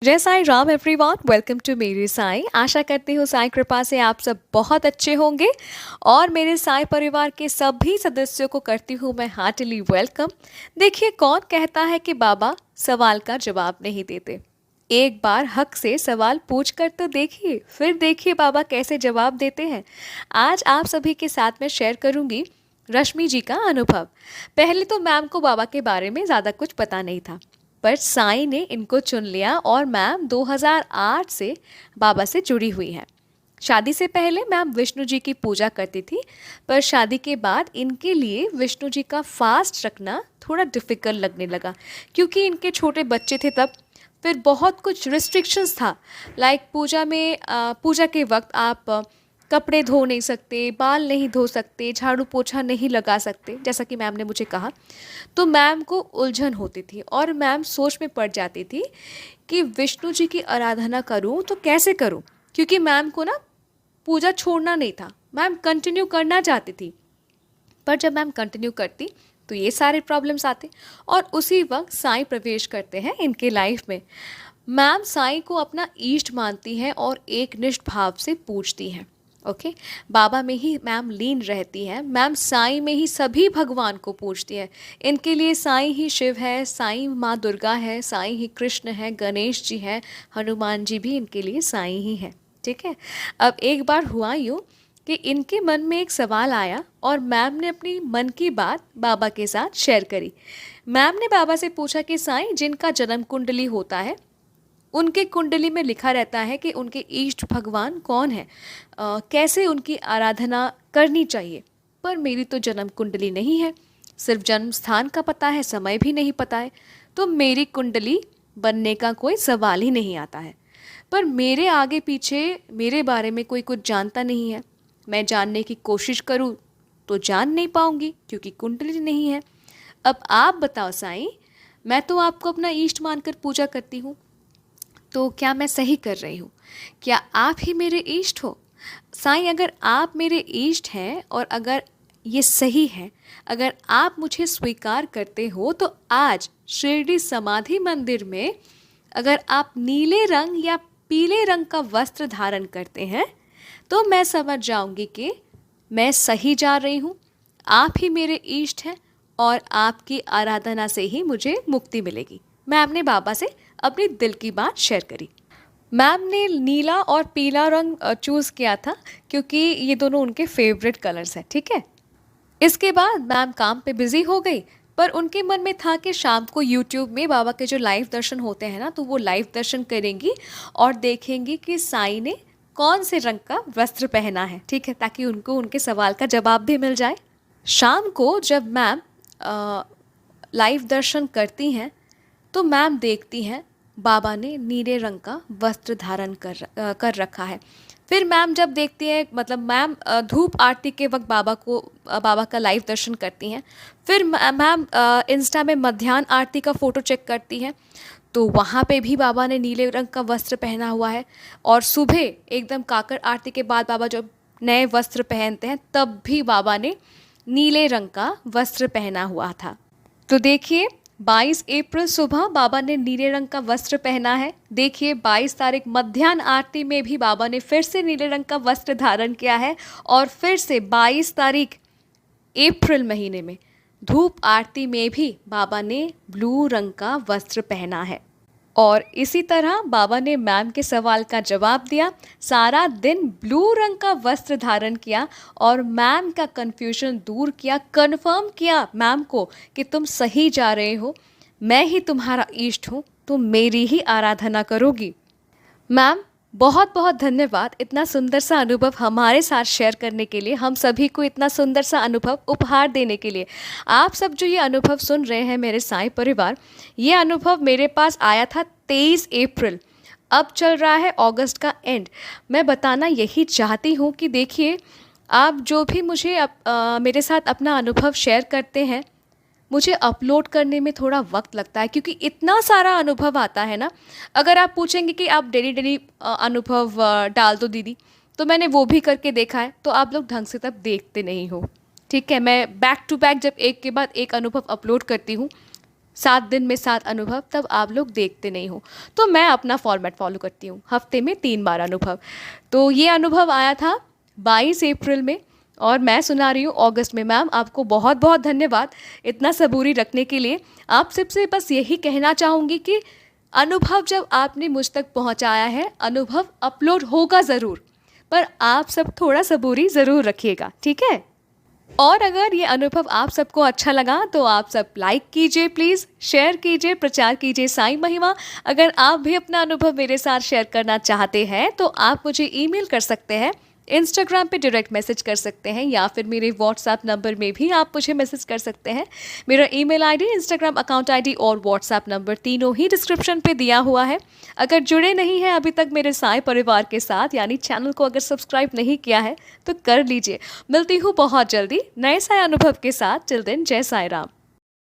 जय Sai Ram everyone, welcome to मेरी साईं। आशा करती हूँ साईं कृपा से आप सब बहुत अच्छे होंगे और मेरे साईं परिवार के सभी सदस्यों को करती हूँ मैं हार्टली वेलकम। देखिए, कौन कहता है कि बाबा सवाल का जवाब नहीं देते। एक बार हक से सवाल पूछ कर तो देखिए, फिर देखिए बाबा कैसे जवाब देते हैं। आज आप सभी के साथ मैं शेयर करूंगी रश्मि जी का अनुभव। पहले तो मैम को बाबा के बारे में ज़्यादा कुछ पता नहीं था, पर साईं ने इनको चुन लिया और मैम 2008 से बाबा से जुड़ी हुई हैं। शादी से पहले मैम विष्णु जी की पूजा करती थी, पर शादी के बाद इनके लिए विष्णु जी का फास्ट रखना थोड़ा डिफ़िकल्ट लगने लगा, क्योंकि इनके छोटे बच्चे थे तब। फिर बहुत कुछ रिस्ट्रिक्शंस था, लाइक पूजा के वक्त आप कपड़े धो नहीं सकते, बाल नहीं धो सकते, झाड़ू पोछा नहीं लगा सकते, जैसा कि मैम ने मुझे कहा। तो मैम को उलझन होती थी और मैम सोच में पड़ जाती थी कि विष्णु जी की आराधना करूं तो कैसे करूं, क्योंकि मैम को ना पूजा छोड़ना नहीं था, मैम कंटिन्यू करना चाहती थी। पर जब मैम कंटिन्यू करती तो ये सारे प्रॉब्लम्स आते और उसी वक्त साईं प्रवेश करते हैं इनके लाइफ में। मैम साईं को अपना ईष्ट मानती हैं और एक निष्ठ भाव से पूजती हैं। ओके, बाबा में ही मैम लीन रहती हैं। मैम साईं में ही सभी भगवान को पूजती हैं। इनके लिए साईं ही शिव है, साईं माँ दुर्गा है, साईं ही कृष्ण है, गणेश जी हैं, हनुमान जी भी इनके लिए साईं ही है। ठीक है। अब एक बार हुआ यूँ कि इनके मन में एक सवाल आया और मैम ने अपनी मन की बात बाबा के साथ शेयर करी। मैम ने बाबा से पूछा कि साईं, जिनका जन्म कुंडली होता है उनके कुंडली में लिखा रहता है कि उनके इष्ट भगवान कौन है, कैसे उनकी आराधना करनी चाहिए। पर मेरी तो जन्म कुंडली नहीं है, सिर्फ जन्म स्थान का पता है, समय भी नहीं पता है, तो मेरी कुंडली बनने का कोई सवाल ही नहीं आता है। पर मेरे आगे पीछे मेरे बारे में कोई कुछ जानता नहीं है। मैं जानने की कोशिश करूं तो जान नहीं पाऊंगी, क्योंकि कुंडली नहीं है। अब आप बताओ साईं, मैं तो आपको अपना इष्ट मानकर पूजा करती हूँ, तो क्या मैं सही कर रही हूँ? क्या आप ही मेरे इष्ट हो? साईं, अगर आप मेरे इष्ट हैं और अगर ये सही है, अगर आप मुझे स्वीकार करते हो, तो आज शिरडी समाधि मंदिर में अगर आप नीले रंग या पीले रंग का वस्त्र धारण करते हैं तो मैं समझ जाऊंगी कि मैं सही जा रही हूँ, आप ही मेरे इष्ट हैं और आपकी आराधना से ही मुझे मुक्ति मिलेगी। मैम ने बाबा से अपनी दिल की बात शेयर करी। मैम ने नीला और पीला रंग चूज़ किया था, क्योंकि ये दोनों उनके फेवरेट कलर्स हैं। ठीक है। इसके बाद मैम काम पे बिजी हो गई, पर उनके मन में था कि शाम को यूट्यूब में बाबा के जो लाइव दर्शन होते हैं ना, तो वो लाइव दर्शन करेंगी और देखेंगी कि साईं ने कौन से रंग का वस्त्र पहना है। ठीक है, ताकि उनको उनके सवाल का जवाब भी मिल जाए। शाम को जब मैम लाइव दर्शन करती हैं तो मैम देखती हैं बाबा ने नीले रंग का वस्त्र धारण कर रखा है। फिर मैम जब देखती है, मतलब मैम धूप आरती के वक्त बाबा का लाइव दर्शन करती हैं। फिर मैम इंस्टा में मध्याह्न आरती का फ़ोटो चेक करती हैं, तो वहाँ पे भी बाबा ने नीले रंग का वस्त्र पहना हुआ है। और सुबह एकदम काकर आरती के बाद बाबा जब नए वस्त्र पहनते हैं, तब भी बाबा ने नीले रंग का वस्त्र पहना हुआ था। तो देखिए, 22 अप्रैल सुबह बाबा ने नीले रंग का वस्त्र पहना है। देखिए, 22 तारीख मध्याह्न आरती में भी बाबा ने फिर से नीले रंग का वस्त्र धारण किया है। और फिर से 22 तारीख अप्रैल महीने में धूप आरती में भी बाबा ने ब्लू रंग का वस्त्र पहना है। और इसी तरह बाबा ने मैम के सवाल का जवाब दिया, सारा दिन ब्लू रंग का वस्त्र धारण किया और मैम का कन्फ्यूजन दूर किया, कन्फर्म किया मैम को कि तुम सही जा रहे हो, मैं ही तुम्हारा इष्ट हूँ, तुम मेरी ही आराधना करोगी। मैम, बहुत बहुत धन्यवाद इतना सुंदर सा अनुभव हमारे साथ शेयर करने के लिए, हम सभी को इतना सुंदर सा अनुभव उपहार देने के लिए। आप सब जो ये अनुभव सुन रहे हैं मेरे साईं परिवार, ये अनुभव मेरे पास आया था 23 अप्रैल। अब चल रहा है अगस्त का एंड। मैं बताना यही चाहती हूँ कि देखिए, आप जो भी मेरे साथ अपना अनुभव शेयर करते हैं, मुझे अपलोड करने में थोड़ा वक्त लगता है, क्योंकि इतना सारा अनुभव आता है ना। अगर आप पूछेंगे कि आप डेली डेली अनुभव डाल दो दीदी, तो मैंने वो भी करके देखा है, तो आप लोग ढंग से तब देखते नहीं हो। ठीक है, मैं बैक टू बैक जब एक के बाद एक अनुभव अपलोड करती हूँ, 7 दिन में 7 अनुभव, तब आप लोग देखते नहीं हो। तो मैं अपना फॉर्मेट फॉलो करती हूँ, हफ्ते में 3 बार अनुभव। तो ये अनुभव आया था 22 अप्रैल में और मैं सुना रही हूँ अगस्त में। मैम आपको बहुत बहुत धन्यवाद इतना सबूरी रखने के लिए। आप सबसे बस यही कहना चाहूँगी कि अनुभव जब आपने मुझ तक पहुँचाया है, अनुभव अपलोड होगा ज़रूर, पर आप सब थोड़ा सबूरी ज़रूर रखिएगा, ठीक है। और अगर ये अनुभव आप सबको अच्छा लगा तो आप सब लाइक कीजिए, प्लीज़ शेयर कीजिए, प्रचार कीजिए साई महिमा। अगर आप भी अपना अनुभव मेरे साथ शेयर करना चाहते हैं तो आप मुझे ईमेल कर सकते हैं, इंस्टाग्राम पे डायरेक्ट मैसेज कर सकते हैं, या फिर मेरे व्हाट्सएप नंबर में भी आप मुझे मैसेज कर सकते हैं। मेरा email ID, Instagram account ID और व्हाट्सएप नंबर तीनों ही डिस्क्रिप्शन पे दिया हुआ है। अगर जुड़े नहीं हैं अभी तक मेरे साई परिवार के साथ, यानी चैनल को अगर सब्सक्राइब नहीं किया है तो कर लीजिए। मिलती हूँ बहुत जल्दी नए साई अनुभव के साथ। टिल देन, जय साई राम।